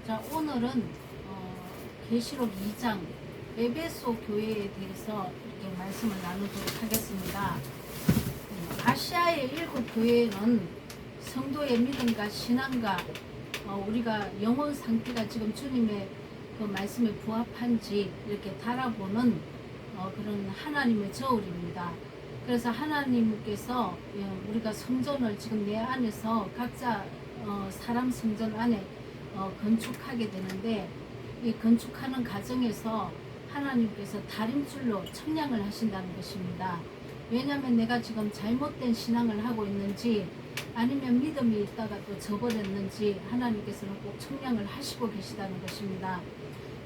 자, 오늘은 계시록 2장 에베소 교회에 대해서 이렇게 말씀을 나누도록 하겠습니다. 아시아의 7교회는 성도의 믿음과 신앙과 우리가 영혼 상태가 지금 주님의 그 말씀에 부합한지 이렇게 달아보는 그런 하나님의 저울입니다. 그래서 하나님께서 우리가 성전을 지금 내 안에서 각자 사람 성전 안에 건축하게 되는데, 이 건축하는 과정에서 하나님께서 다림줄로 청량을 하신다는 것입니다. 왜냐하면 내가 지금 잘못된 신앙을 하고 있는지 아니면 믿음이 있다가 또 저버렸는지 하나님께서는 꼭 청량을 하시고 계시다는 것입니다.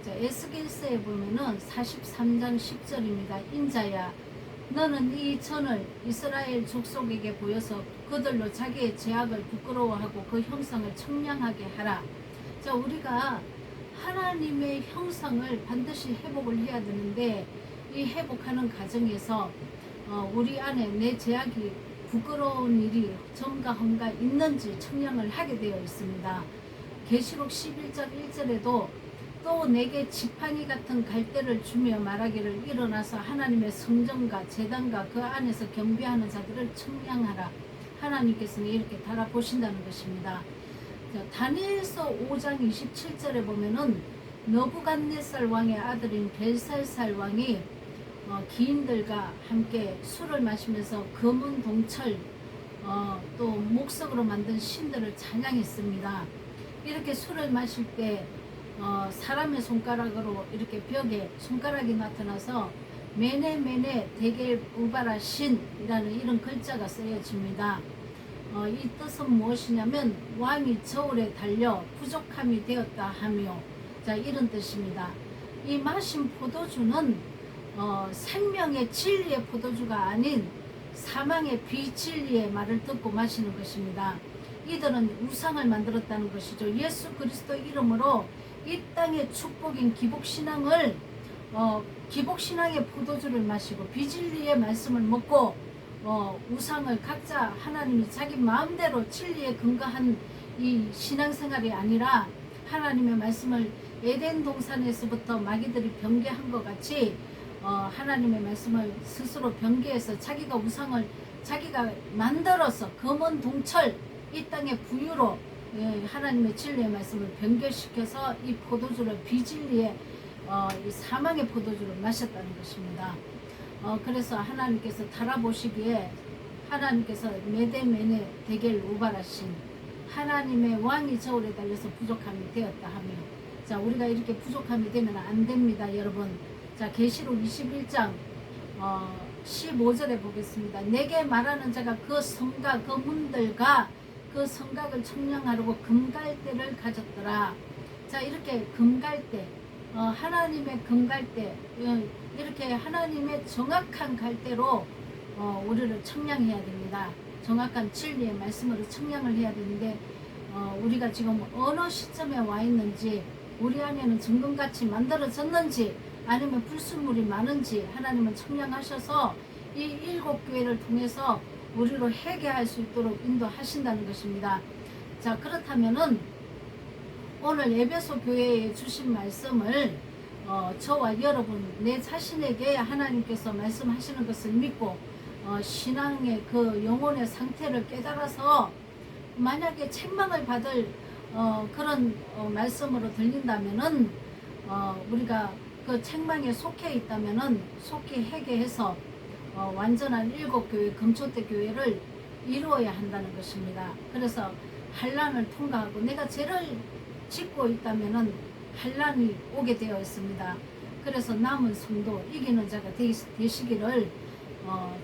자, 에스겔서에 보면은 43장 10절입니다. 인자야, 너는 이 전을 이스라엘 족속에게 보여서 그들로 자기의 죄악을 부끄러워하고 그 형상을 청량하게 하라. 자, 우리가 하나님의 형상을 반드시 회복을 해야 되는데, 이 회복하는 과정에서 우리 안에 내 죄악이 부끄러운 일이 점과 험가 있는지 청량을 하게 되어 있습니다. 계시록 11장 1절에도 또 내게 지팡이 같은 갈대를 주며 말하기를, 일어나서 하나님의 성전과 제단과 그 안에서 경배하는 자들을 청량하라. 하나님께서는 이렇게 달아보신다는 것입니다. 다니엘서 5장 27절에 보면은 너부갓네살 왕의 아들인 벨살살 왕이 기인들과 함께 술을 마시면서 검은 동철 또 목석으로 만든 신들을 찬양했습니다. 이렇게 술을 마실 때 사람의 손가락으로 이렇게 벽에 손가락이 나타나서 메네메네 데겔 우바라 신이라는 이런 글자가 쓰여집니다. 이 뜻은 무엇이냐면 왕이 저울에 달려 부족함이 되었다 하며, 자, 이런 뜻입니다. 이 마신 포도주는 생명의 진리의 포도주가 아닌 사망의 비진리의 말을 듣고 마시는 것입니다. 이들은 우상을 만들었다는 것이죠. 예수 그리스도 이름으로 이 땅의 축복인 기복신앙을 기복신앙의 포도주를 마시고 비진리의 말씀을 먹고 우상을 각자 하나님이 자기 마음대로 진리에 근거한 이 신앙생활이 아니라 하나님의 말씀을 에덴 동산에서부터 마귀들이 변개한 것 같이 하나님의 말씀을 스스로 변개해서 자기가 우상을 자기가 만들어서 검은 동철 이 땅의 부유로 하나님의 진리의 말씀을 변개시켜서 이 포도주를 비진리의 이 사망의 포도주를 마셨다는 것입니다. 그래서 하나님께서 달아보시기에 하나님께서 메데메네 데겔 우바라신 하나님의 왕이 저울에 달려서 부족함이 되었다 하며, 자, 우리가 이렇게 부족함이 되면 안 됩니다, 여러분. 자, 계시록 21장 15절에 보겠습니다. 내게 말하는 자가 그 성과 그 문들과 그 성곽을 청량하려고 금갈대를 가졌더라. 자, 이렇게 금갈대, 하나님의 금갈대, 이렇게 하나님의 정확한 갈대로 우리를 청량해야 됩니다. 정확한 진리의 말씀으로 청량을 해야 되는데, 우리가 지금 어느 시점에 와 있는지, 우리 안에는 정금같이 만들어졌는지 아니면 불순물이 많은지 하나님은 청량하셔서 이 7교회를 통해서 우리로 회개할 수 있도록 인도하신다는 것입니다. 자, 그렇다면은 오늘 에베소 교회에 주신 말씀을 저와 여러분 내 자신에게 하나님께서 말씀하시는 것을 믿고 신앙의 그 영혼의 상태를 깨달아서 만약에 책망을 받을 그런 말씀으로 들린다면은 우리가 그 책망에 속해 있다면은 속히 회개해서 완전한 7교회 금초대 교회를 이루어야 한다는 것입니다. 그래서 환난을 통과하고 내가 죄를 짓고 있다면은 환난이 오게 되어 있습니다. 그래서 남은 성도 이기는 자가 되시기를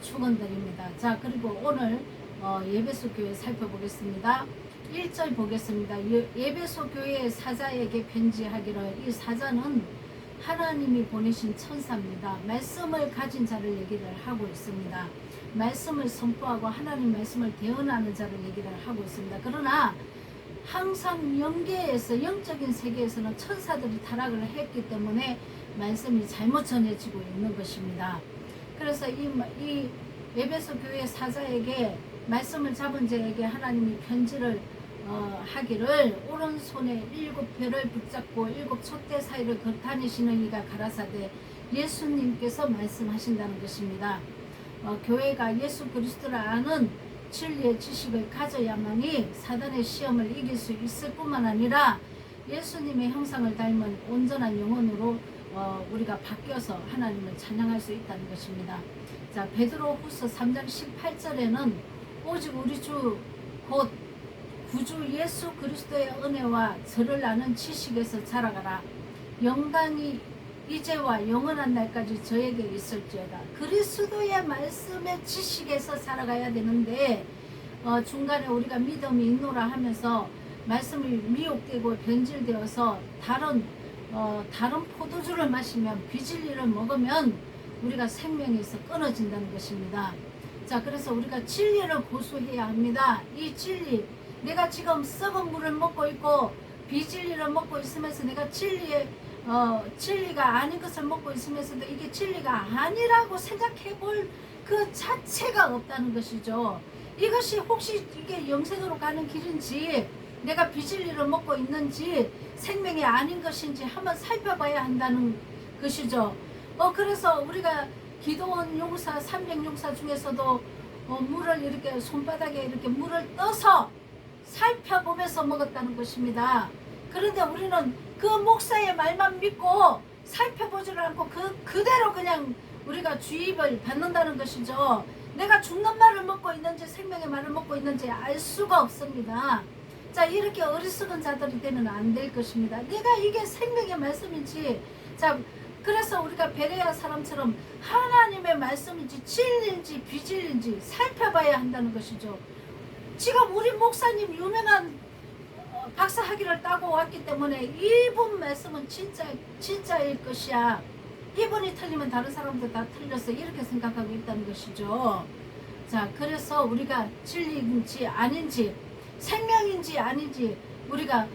축원드립니다. 자, 그리고 오늘 예배소 교회 살펴보겠습니다. 1절 보겠습니다. 예배소 교회의 사자에게 편지하기를, 이 사자는 하나님이 보내신 천사입니다. 말씀을 가진 자를 얘기를 하고 있습니다. 말씀을 선포하고 하나님 말씀을 대언하는 자를 얘기를 하고 있습니다. 그러나 항상 영계에서 영적인 세계에서는 천사들이 타락을 했기 때문에 말씀이 잘못 전해지고 있는 것입니다. 그래서 이 에베소 교회 사자에게 말씀을 잡은 자에게 하나님이 편지를 하기를 오른손에 7별을 붙잡고 7촛대 사이를 다니시는 이가 가라사대 예수님께서 말씀하신다는 것입니다. 교회가 예수 그리스도를 아는 진리의 지식을 가져야만이 사단의 시험을 이길 수 있을 뿐만 아니라 예수님의 형상을 닮은 온전한 영혼으로 우리가 바뀌어서 하나님을 찬양할 수 있다는 것입니다. 자, 베드로후서 3장 18절에는 오직 우리 주 곧 구주 예수 그리스도의 은혜와 저를 아는 지식에서 자라가라. 영광이 이제와 영원한 날까지 저에게 있을지어다. 그리스도의 말씀의 지식에서 살아가야 되는데 중간에 우리가 믿음이 있노라 하면서 말씀이 미혹되고 변질되어서 다른 포도주를 마시면 비진리를 먹으면 우리가 생명에서 끊어진다는 것입니다. 자, 그래서 우리가 진리를 고수해야 합니다. 이 진리, 내가 지금 썩은 물을 먹고 있고 비진리를 먹고 있으면서 내가 진리가 아닌 것을 먹고 있으면서도 이게 진리가 아니라고 생각해 볼 그 자체가 없다는 것이죠. 이것이 혹시 이게 영생으로 가는 길인지 내가 비진리를 먹고 있는지 생명이 아닌 것인지 한번 살펴봐야 한다는 것이죠. 그래서 우리가 기도원 용사 300용사 중에서도 물을 이렇게 손바닥에 이렇게 물을 떠서 살펴보면서 먹었다는 것입니다. 그런데 우리는 그 목사의 말만 믿고 살펴보지를 않고 그대로 그냥 우리가 주입을 받는다는 것이죠. 내가 죽는 말을 먹고 있는지 생명의 말을 먹고 있는지 알 수가 없습니다. 자, 이렇게 어리석은 자들이 되면 안 될 것입니다. 내가 이게 생명의 말씀인지, 자, 그래서 우리가 베레아 사람처럼 하나님의 말씀인지 진리인지 비진리인지 살펴봐야 한다는 것이죠. 지금 우리 목사님 유명한 박사 학위를 따고 왔기 때문에 이분 말씀은 진짜일 것이야. 이분이 틀리면 다른 사람도 다 틀렸어. 이렇게 생각하고 있다는 것이죠. 자, 그래서 우리가 진리인지 아닌지 생명인지 아닌지 우리가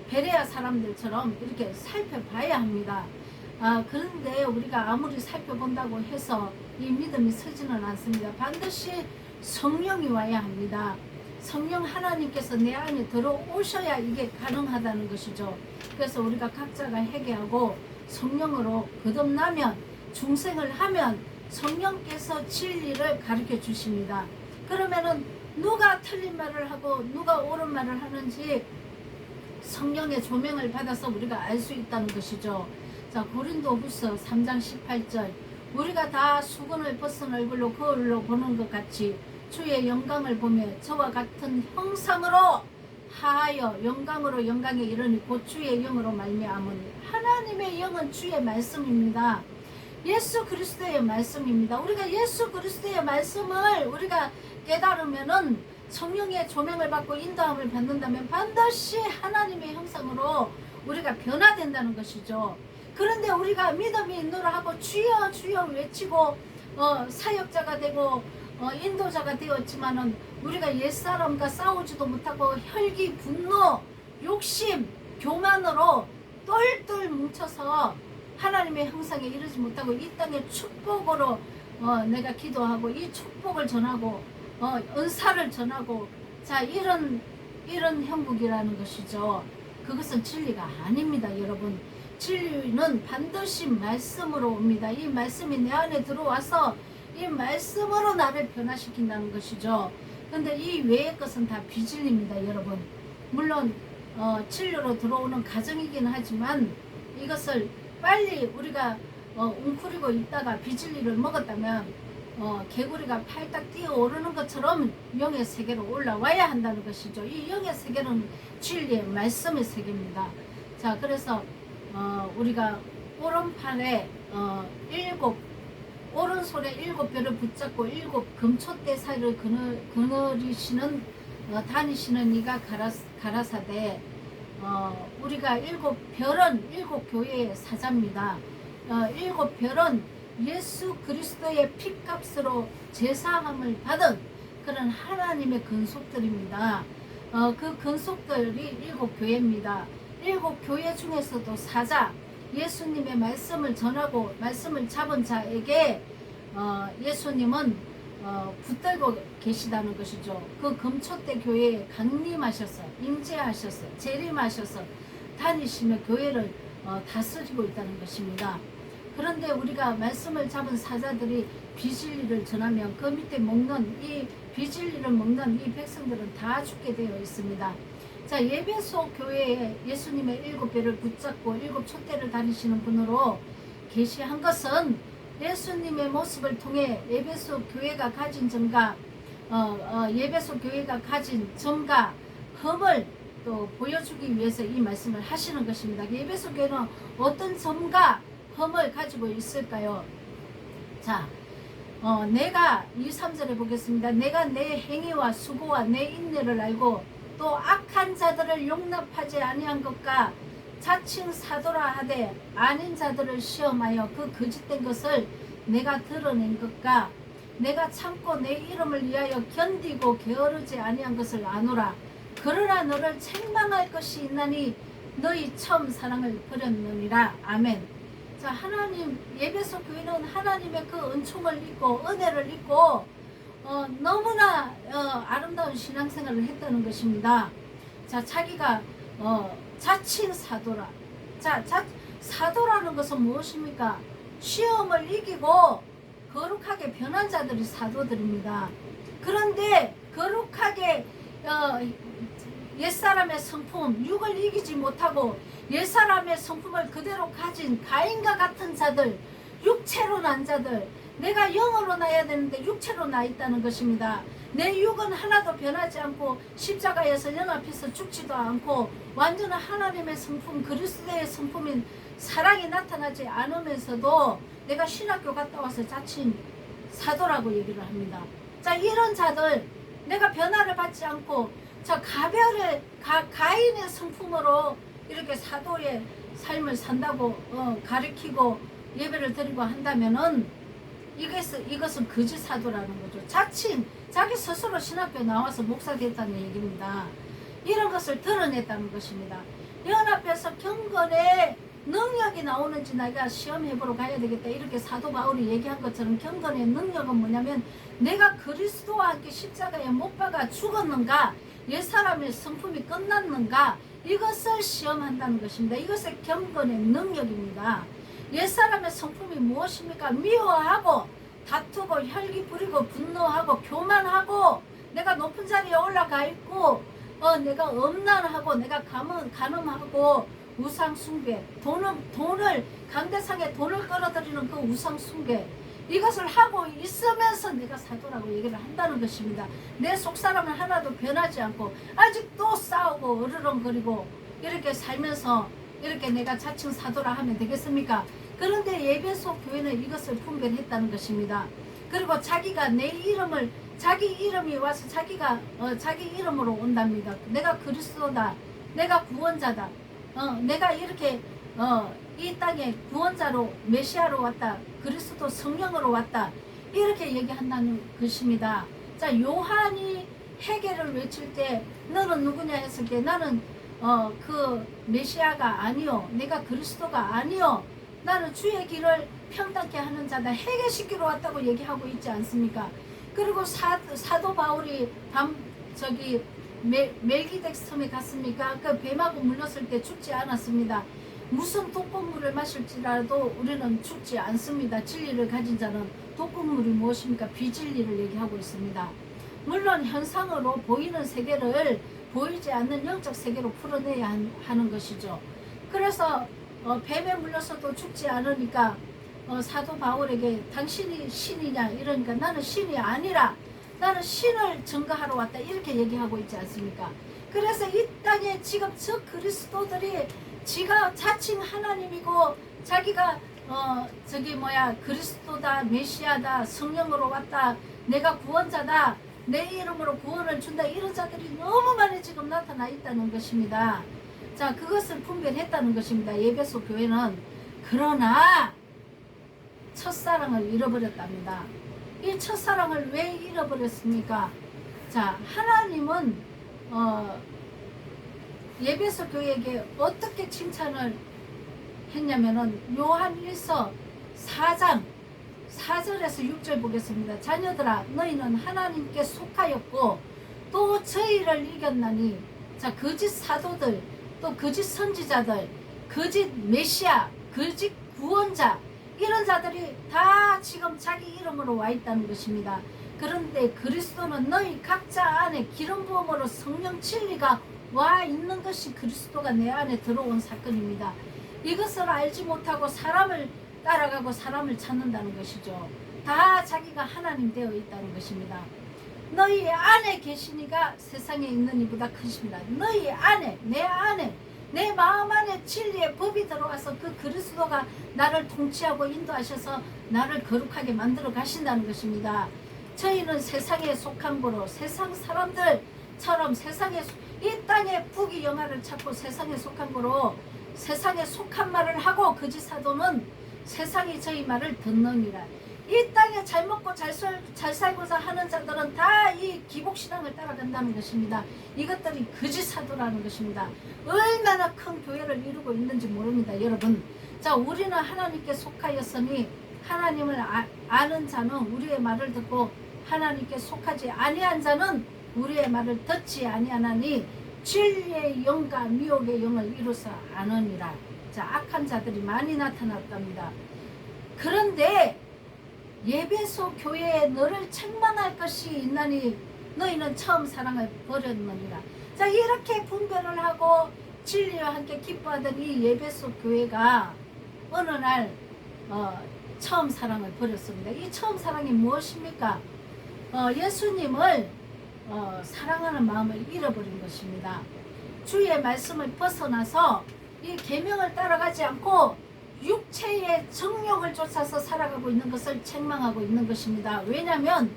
베레아 사람들처럼 이렇게 살펴봐야 합니다. 그런데 우리가 아무리 살펴본다고 해서 이 믿음이 서지는 않습니다. 반드시 성령이 와야 합니다. 성령 하나님께서 내 안에 들어오셔야 이게 가능하다는 것이죠. 그래서 우리가 각자가 회개하고 성령으로 거듭나면 중생을 하면 성령께서 진리를 가르쳐 주십니다. 그러면은 누가 틀린 말을 하고 누가 옳은 말을 하는지 성령의 조명을 받아서 우리가 알 수 있다는 것이죠. 자, 고린도후서 3장 18절 우리가 다 수건을 벗은 얼굴로 거울로 보는 것 같이 주의 영광을 보며 저와 같은 형상으로 하여 영광으로 영광에 이르니 곧 주의 영으로 말미암으니 하나님의 영은 주의 말씀입니다. 예수 그리스도의 말씀입니다. 우리가 예수 그리스도의 말씀을 우리가 깨달으면은 성령의 조명을 받고 인도함을 받는다면 반드시 하나님의 형상으로 우리가 변화된다는 것이죠. 그런데 우리가 믿음이 있노라 하고 주여 주여 외치고 사역자가 되고 인도자가 되었지만은 우리가 옛사람과 싸우지도 못하고 혈기, 분노, 욕심, 교만으로 똘똘 뭉쳐서 하나님의 형상에 이르지 못하고 이 땅의 축복으로 내가 기도하고 이 축복을 전하고 은사를 전하고 자 이런 형국이라는 것이죠. 그것은 진리가 아닙니다, 여러분. 진리는 반드시 말씀으로 옵니다. 이 말씀이 내 안에 들어와서 이 말씀으로 나를 변화시킨다는 것이죠. 근데 이 외의 것은 다 비진리입니다, 여러분. 물론 진리로 들어오는 과정이긴 하지만 이것을 빨리 우리가 웅크리고 있다가 비진리를 먹었다면 개구리가 팔딱 뛰어오르는 것처럼 영의 세계로 올라와야 한다는 것이죠. 이 영의 세계는 진리의 말씀의 세계입니다. 자, 그래서 우리가 오른팔에 오른손에 7별을 붙잡고 7 금촛대 사이를 그늘이시는 다니시는 이가 가라사대 우리가 7별은 7교회의 사자입니다. 7별은 예수 그리스도의 피값으로 제사함을 받은 그런 하나님의 근속들입니다. 그 근속들이 7교회입니다. 7교회 중에서도 사자, 예수님의 말씀을 전하고 말씀을 잡은 자에게 예수님은 붙들고 계시다는 것이죠. 그 금초대 교회에 강림하셔서 임재하셔서 재림하셔서 다니시며 교회를 다스리고 있다는 것입니다. 그런데 우리가 말씀을 잡은 사자들이 비진리를 전하면 그 밑에 먹는 이 비진리를 먹는 이 백성들은 다 죽게 되어 있습니다. 자, 예배소 교회에 예수님의 7배를 붙잡고 7촛대를 다니시는 분으로 계시한 것은 예수님의 모습을 통해 예배소 교회가 가진 점과 예배소 교회가 가진 점과 흠을 또 보여주기 위해서 이 말씀을 하시는 것입니다. 예배소 교회는 어떤 점과 흠을 가지고 있을까요? 자, 내가 2, 3절에 보겠습니다. 내가 내 행위와 수고와 내 인내를 알고 또 악한 자들을 용납하지 아니한 것과 자칭 사도라 하되 아닌 자들을 시험하여 그 거짓된 것을 내가 드러낸 것과 내가 참고 내 이름을 위하여 견디고 게으르지 아니한 것을 아노라. 그러나 너를 책망할 것이 있나니 너희 처음 사랑을 버렸느니라. 아멘. 자, 하나님 예배소 교회는 하나님의 그 은총을 입고 은혜를 입고 너무나 아름다운 신앙생활을 했다는 것입니다. 자, 자기가 자칭 사도라. 자, 사도라는 것은 무엇입니까? 시험을 이기고 거룩하게 변한 자들이 사도들입니다. 그런데 거룩하게 옛사람의 성품, 육을 이기지 못하고 옛사람의 성품을 그대로 가진 가인과 같은 자들, 육체로 난 자들, 내가 영으로 나야 되는데 육체로 나 있다는 것입니다. 내 육은 하나도 변하지 않고 십자가에서 연합해서 죽지도 않고 완전한 하나님의 성품, 그리스도의 성품인 사랑이 나타나지 않으면서도 내가 신학교 갔다 와서 자칭 사도라고 얘기를 합니다. 자, 이런 자들, 내가 변화를 받지 않고 자, 가인의 성품으로 이렇게 사도의 삶을 산다고 가르치고 예배를 드리고 한다면은 이것은 거짓 사도라는 거죠. 자칭 자기 스스로 신학교 나와서 목사 됐다는 얘기입니다. 이런 것을 드러냈다는 것입니다. 연합해서 경건의 능력이 나오는지 내가 시험해보러 가야 되겠다. 이렇게 사도 바울이 얘기한 것처럼 경건의 능력은 뭐냐면 내가 그리스도와 함께 십자가에 못 박아 죽었는가, 옛사람의 성품이 끝났는가, 이것을 시험한다는 것입니다. 이것이 경건의 능력입니다. 옛사람의 성품이 무엇입니까? 미워하고 다투고 혈기 부리고 분노하고 교만하고 내가 높은 자리에 올라가 있고 내가 엄난하고 내가 간음하고 우상 숭배, 돈을 강대상에 돈을 끌어들이는 그 우상 숭배, 이것을 하고 있으면서 내가 사도라고 얘기를 한다는 것입니다. 내 속사람은 하나도 변하지 않고 아직도 싸우고 으르렁거리고 이렇게 살면서 이렇게 내가 자칭 사도라 하면 되겠습니까? 그런데 예배소 교회는 이것을 분별했다는 것입니다. 그리고 자기가 내 이름을, 자기 이름이 와서 자기가 자기 이름으로 온답니다. 내가 그리스도다, 내가 구원자다, 내가 이렇게 이 땅에 구원자로 메시아로 왔다, 그리스도 성령으로 왔다, 이렇게 얘기한다는 것입니다. 자, 요한이 회개를 외칠 때 너는 누구냐 했을 때 나는 그 메시아가 아니요, 내가 그리스도가 아니요, 나는 주의 길을 평탄케 하는 자다, 회개시키러 왔다고 얘기하고 있지 않습니까? 그리고 사도 바울이 멜기덱 섬에 갔습니까? 그 뱀하고 물렸을 때 죽지 않았습니다. 무슨 독극물을 마실지라도 우리는 죽지 않습니다. 진리를 가진 자는 독극물이 무엇입니까? 비진리를 얘기하고 있습니다. 물론 현상으로 보이는 세계를 보이지 않는 영적 세계로 풀어내야 하는 것이죠. 그래서 뱀에 물려서도 죽지 않으니까 사도 바울에게 당신이 신이냐 이러니까 나는 신이 아니라 나는 신을 증거하러 왔다, 이렇게 얘기하고 있지 않습니까? 그래서 이 땅에 지금 저 그리스도들이 지가 자칭 하나님이고 자기가 그리스도다, 메시아다, 성령으로 왔다, 내가 구원자다, 내 이름으로 구원을 준다, 이런 자들이 너무 많이 지금 나타나 있다는 것입니다. 자, 그것을 분별했다는 것입니다. 예배소 교회는. 그러나 첫사랑을 잃어버렸답니다. 이 첫사랑을 왜 잃어버렸습니까? 자, 하나님은 예배소 교회에게 어떻게 칭찬을 했냐면은 요한 1서 4절에서 6절 보겠습니다. 자녀들아 너희는 하나님께 속하였고 또 저희를 이겼나니. 자, 거짓 사도들, 또 거짓 선지자들, 거짓 메시아, 거짓 구원자, 이런 자들이 다 지금 자기 이름으로 와 있다는 것입니다. 그런데 그리스도는 너희 각자 안에 기름 부음으로 성령 진리가 와 있는 것이 그리스도가 내 안에 들어온 사건입니다. 이것을 알지 못하고 사람을 따라가고 사람을 찾는다는 것이죠. 다 자기가 하나님 되어 있다는 것입니다. 너희 안에 계시니가 세상에 있는 이보다 크십니다. 너희 안에, 내 안에, 내 마음 안에 진리의 법이 들어와서 그 그리스도가 나를 통치하고 인도하셔서 나를 거룩하게 만들어 가신다는 것입니다. 저희는 세상에 속한 거로 세상 사람들처럼 이 땅의 부귀 영화를 찾고 세상에 속한 거로 세상에 속한 말을 하고 거짓 사도는 세상이 저희 말을 듣느니라. 이 땅에 잘 먹고 잘 살고자 하는 자들은 다 이 기복신앙을 따라간다는 것입니다. 이것들이 거짓 사도라는 것입니다. 얼마나 큰 교회를 이루고 있는지 모릅니다, 여러분. 자, 우리는 하나님께 속하였으니 하나님을 아는 자는 우리의 말을 듣고 하나님께 속하지 아니한 자는 우리의 말을 듣지 아니하나니 진리의 영과 미혹의 영을 이루사 아느니라. 자, 악한 자들이 많이 나타났답니다. 그런데 예배소 교회에 너를 책망할 것이 있나니 너희는 처음 사랑을 버렸느니라. 자, 이렇게 분별을 하고 진리와 함께 기뻐하던 이 예배소 교회가 어느 날 처음 사랑을 버렸습니다. 이 처음 사랑이 무엇입니까? 예수님을 사랑하는 마음을 잃어버린 것입니다. 주의 말씀을 벗어나서 이 계명을 따라가지 않고 육체의 정욕을 쫓아서 살아가고 있는 것을 책망하고 있는 것입니다. 왜냐하면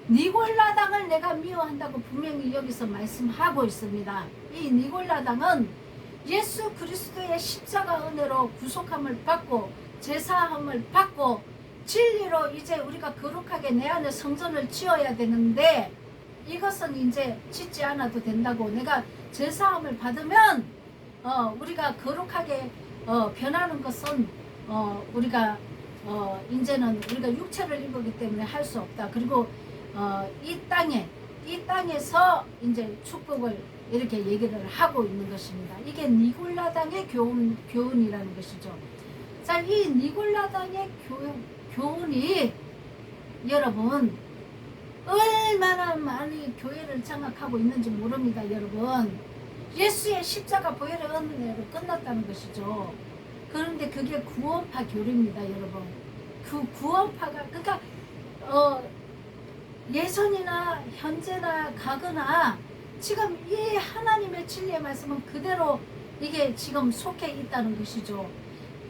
니골라당을 내가 미워한다고 분명히 여기서 말씀하고 있습니다. 이 니골라당은 예수 그리스도의 십자가 은혜로 구속함을 받고 제사함을 받고 진리로 이제 우리가 거룩하게 내 안에 성전을 지어야 되는데 이것은 이제 짓지 않아도 된다고, 내가 제사함을 받으면 우리가 거룩하게 변하는 것은 우리가 이제는 우리가 육체를 입었기 때문에 할 수 없다. 그리고 이 땅에서 이제 축복을 이렇게 얘기를 하고 있는 것입니다. 이게 니골라당의 교훈이라는 것이죠. 자, 이 니골라당의 교훈이 여러분 얼마나 많이 교회를 장악하고 있는지 모릅니다, 여러분. 예수의 십자가 보혈의 은혜로 끝났다는 것이죠. 그런데 그게 구원파 교리입니다, 여러분. 그 구원파가 그러니까 예전이나 현재나 과거나 지금 이 하나님의 진리의 말씀은 그대로 이게 지금 속해 있다는 것이죠.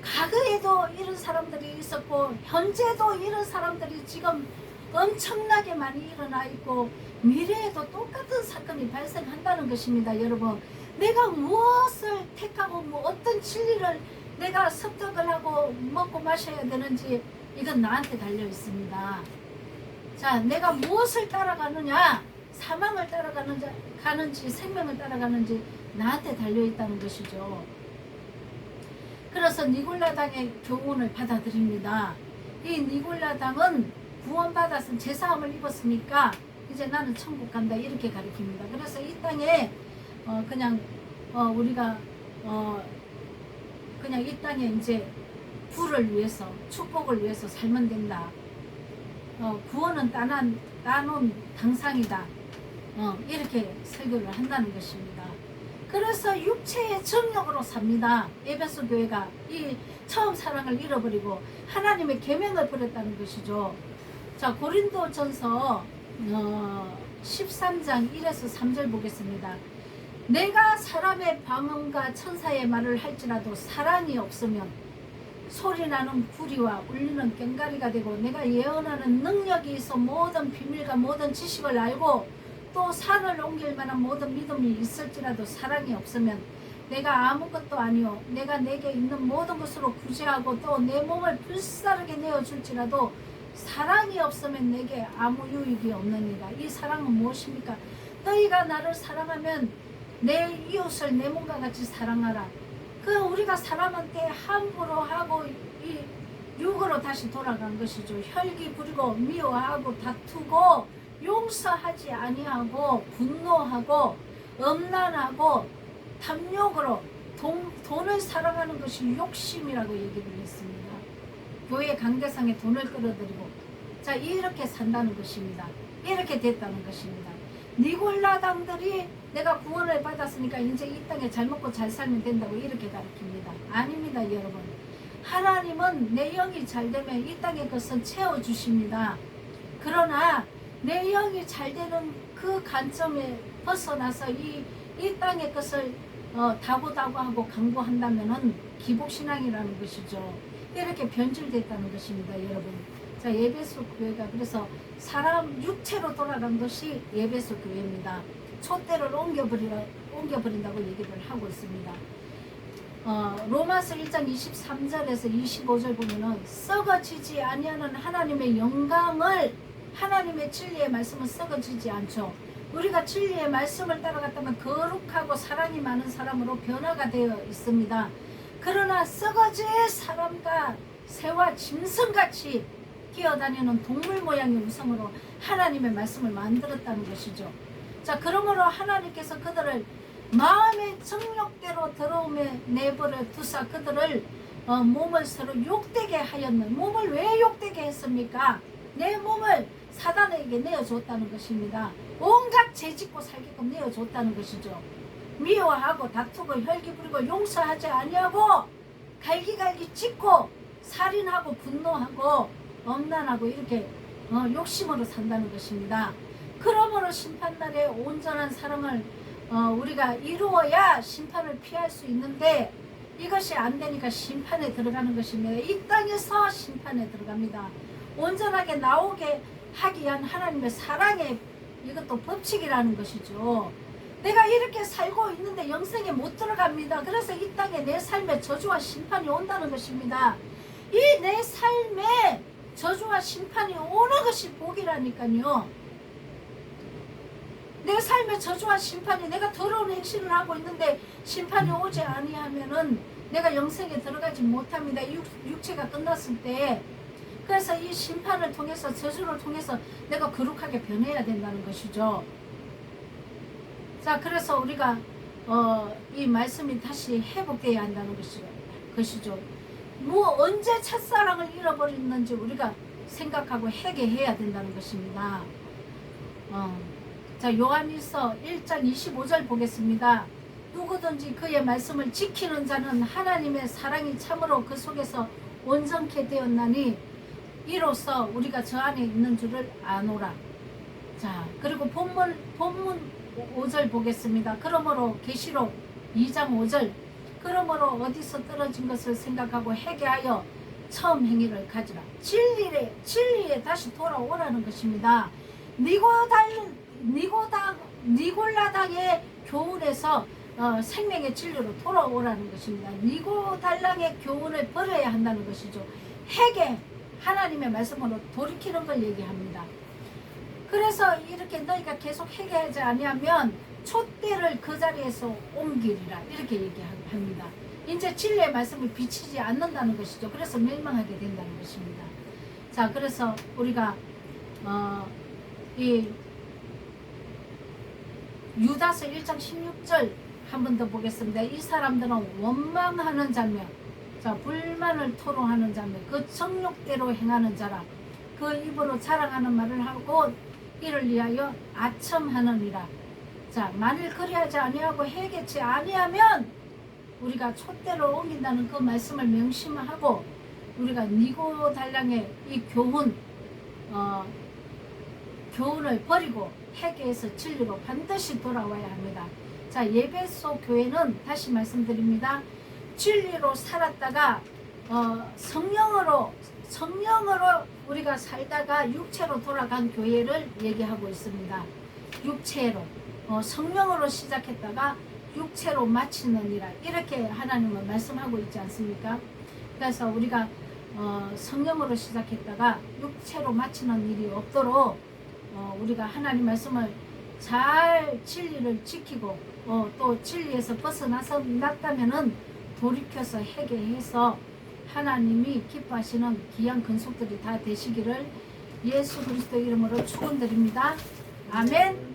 과거에도 이런 사람들이 있었고 현재도 이런 사람들이 지금 엄청나게 많이 일어나 있고 미래에도 똑같은 사건이 발생한다는 것입니다, 여러분. 내가 무엇을 택하고 어떤 진리를 내가 습득을 하고 먹고 마셔야 되는지 이건 나한테 달려 있습니다. 자, 내가 무엇을 따라가느냐, 사망을 따라가는지 생명을 따라가는지 나한테 달려 있다는 것이죠. 그래서 니골라당의 교훈을 받아들입니다. 이 니골라당은 구원받아서 제사함을 입었으니까 이제 나는 천국 간다 이렇게 가르칩니다. 그래서 이 땅에 그냥 우리가 그냥 이 땅에 이제 부를 위해서 축복을 위해서 살면 된다. 구원은 따놓은 당상이다. 이렇게 설교를 한다는 것입니다. 그래서 육체의 정욕으로 삽니다. 에베소 교회가 이 처음 사랑을 잃어버리고 하나님의 계명을 버렸다는 것이죠. 자, 고린도전서 13장 1에서 3절 보겠습니다. 내가 사람의 방언과 천사의 말을 할지라도 사랑이 없으면 소리나는 구리와 울리는 꽹과리가 되고 내가 예언하는 능력이 있어 모든 비밀과 모든 지식을 알고 또 산을 옮길 만한 모든 믿음이 있을지라도 사랑이 없으면 내가 아무것도 아니요 내가 내게 있는 모든 것으로 구제하고 또 내 몸을 불사르게 내어줄지라도 사랑이 없으면 내게 아무 유익이 없느니라. 이 사랑은 무엇입니까? 너희가 나를 사랑하면 내 이웃을 내 몸과 같이 사랑하라. 그 우리가 사람한테 함부로 하고 육으로 다시 돌아간 것이죠. 혈기 부리고 미워하고 다투고 용서하지 아니하고 분노하고 엄란하고 탐욕으로 돈을 사랑하는 것이 욕심이라고 얘기를 했습니다. 교회 관계상에 돈을 끌어들이고 자 이렇게 산다는 것입니다. 이렇게 됐다는 것입니다. 니골라당들이 내가 구원을 받았으니까 이제 이 땅에 잘 먹고 잘 살면 된다고 이렇게 가르칩니다. 아닙니다, 여러분. 하나님은 내 영이 잘 되면 이 땅의 것은 채워주십니다. 그러나 내 영이 잘 되는 그 관점에 벗어나서 이 땅의 것을 다고다고하고 강구한다면은 기복신앙이라는 것이죠. 이렇게 변질됐다는 것입니다, 여러분. 자, 에베소 교회가 그래서 사람 육체로 돌아간 것이 에베소 교회입니다. 촛대를 옮겨버린다고 얘기를 하고 있습니다. 로마서 1장 23절에서 25절 보면은 썩어지지 아니하는 하나님의 영광을 하나님의 진리의 말씀은 썩어지지 않죠. 우리가 진리의 말씀을 따라갔다면 거룩하고 사랑이 많은 사람으로 변화가 되어 있습니다. 그러나 썩어질 사람과 새와 짐승같이 기어다니는 동물 모양의 우상으로 하나님의 말씀을 만들었다는 것이죠. 자, 그러므로 하나님께서 그들을 마음의 정욕대로 더러움에 내버려 두사 그들을 몸을 서로 욕되게 하였는 몸을 왜 욕되게 했습니까? 내 몸을 사단에게 내어줬다는 것입니다. 온갖 죄짓고 살게끔 내어줬다는 것이죠. 미워하고 다투고 혈기 부리고 용서하지 아니하고 갈기갈기 찢고 살인하고 분노하고 엄란하고 이렇게 욕심으로 산다는 것입니다. 그러므로 심판날에 온전한 사랑을 우리가 이루어야 심판을 피할 수 있는데 이것이 안 되니까 심판에 들어가는 것입니다. 이 땅에서 심판에 들어갑니다. 온전하게 나오게 하기 위한 하나님의 사랑의 이것도 법칙이라는 것이죠. 내가 이렇게 살고 있는데 영생에 못 들어갑니다. 그래서 이 땅에 내 삶에 저주와 심판이 온다는 것입니다. 이 내 삶에 저주와 심판이 오는 것이 복이라니까요. 내 삶의 저주와 심판이 내가 더러운 행실을 하고 있는데 심판이 오지 아니하면은 내가 영생에 들어가지 못합니다. 육체가 끝났을 때. 그래서 이 심판을 통해서 저주를 통해서 내가 거룩하게 변해야 된다는 것이죠. 자, 그래서 우리가 이 말씀이 다시 회복되어야 한다는 것이죠. 언제 첫사랑을 잃어버렸는지 우리가 생각하고 회개해야 된다는 것입니다. 자, 요한일서 1장 25절 보겠습니다. 누구든지 그의 말씀을 지키는 자는 하나님의 사랑이 참으로 그 속에서 온전케 되었나니 이로써 우리가 저 안에 있는 줄을 아노라. 자, 그리고 본문 5절 보겠습니다. 그러므로 계시록 2장 5절 그러므로 어디서 떨어진 것을 생각하고 회개하여 처음 행위를 가지라. 진리에 다시 돌아오라는 것입니다. 니골라당의 교훈에서 생명의 진리로 돌아오라는 것입니다. 니고달랑의 교훈을 버려야 한다는 것이죠. 회개, 하나님의 말씀으로 돌이키는 걸 얘기합니다. 그래서 이렇게 너희가 계속 회개하지 아니하면 촛대를 그 자리에서 옮기리라 이렇게 얘기합니다. 이제 진리의 말씀을 비치지 않는다는 것이죠. 그래서 멸망하게 된다는 것입니다. 자, 그래서 우리가 이 유다서 1장 16절 한 번 더 보겠습니다. 이 사람들은 원망하는 자며 자, 불만을 토로하는 자며 그 정욕대로 행하는 자라. 그 입으로 자랑하는 말을 하고 이를 위하여 아첨하느니라. 자, 만일 그리하지 아니하고 회개치 아니하면 우리가 촛대로 옮긴다는 그 말씀을 명심하고 우리가 니고달랑의 이 교훈을 버리고 회개해서 진리로 반드시 돌아와야 합니다. 자, 에베소 교회는 다시 말씀드립니다. 진리로 살았다가 성령으로 우리가 살다가 육체로 돌아간 교회를 얘기하고 있습니다. 육체로 성령으로 시작했다가 육체로 마치느니라 이렇게 하나님은 말씀하고 있지 않습니까? 그래서 우리가 성령으로 시작했다가 육체로 마치는 일이 없도록 우리가 하나님 말씀을 잘 진리를 지키고 또 진리에서 벗어나서 났다면은 돌이켜서 회개해서 하나님이 기뻐하시는 귀한 근속들이 다 되시기를 예수 그리스도 이름으로 축원드립니다. 아멘.